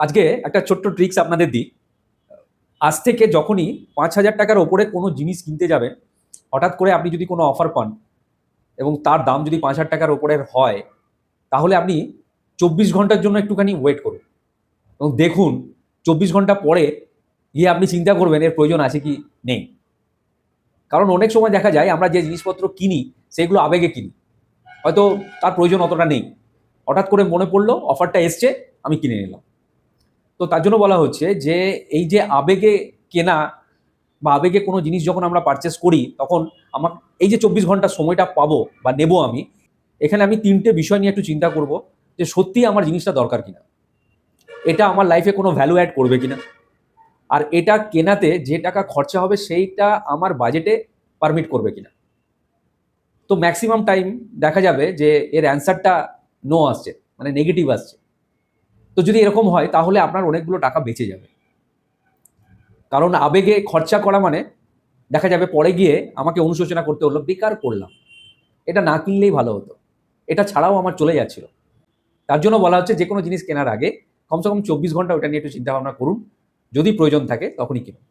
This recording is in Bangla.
আজকে একটা ছোট্ট ট্রিক্স আপনাদের দিই। আজ থেকে যখনই ৫,০০০ টাকার ওপরে কোনো জিনিস কিনতে যাবেন, হঠাৎ করে আপনি যদি কোনো অফার পান এবং তার দাম যদি ৫,০০০ টাকার ওপরের হয়, তাহলে আপনি ২৪ ঘন্টার জন্য একটুখানি ওয়েট করুন এবং দেখুন ২৪ ঘন্টা পরে গিয়ে আপনি চিন্তা করবেন এর প্রয়োজন আছে কি নেই। কারণ অনেক সময় দেখা যায় আমরা যে জিনিসপত্র কিনি সেগুলো আবেগে কিনি। হয়তো তার প্রয়োজন অতটা নেই। হঠাৎ করে মনে পড়লো অফারটা এসছে, আমি কিনে নিলাম। তো তার জন্য বলা হচ্ছে যে এই যে আবেগে কেনা বা আবেগে কোনো জিনিস যখন আমরা পারচেস করি, তখন আমার এই যে ২৪ ঘন্টা সময়টা পাবো বা নেবো আমি, এখানে আমি ৩ টে বিষয় নিয়ে একটু চিন্তা করব যে সত্যিই আমার জিনিসটা দরকার কিনা? এটা আমার লাইফে কোনো ভ্যালু অ্যাড করবে কিনা? আর এটা কেনাতে যে টাকা খরচা হবে সেইটা আমার বাজেটে পারমিট করবে কিনা? তো ম্যাক্সিমাম টাইম দেখা যাবে যে এর অ্যান্সারটা নো আসছে, মানে নেগেটিভ আসছে। তো যদি এরকম হয় তাহলে আপনার অনেকগুলো টাকা বেঁচে যাবে। কারণ আবেগে খরচা করা মানে দেখা যাবে পরে গিয়ে আমাকে অনুশোচনা করতে হলো, বেকার করলাম। এটা না কিনলেই ভালো হতো। এটা ছাড়াও আমার চলে যাচ্ছিল। তার জন্য বলা হচ্ছে যেকোনো জিনিস কেনার আগে কমসে কম ২৪ ঘন্টা ওটা নিয়ে একটু চিন্তা ভাবনা করুন। যদি প্রয়োজন থাকে তখনই কিনুন।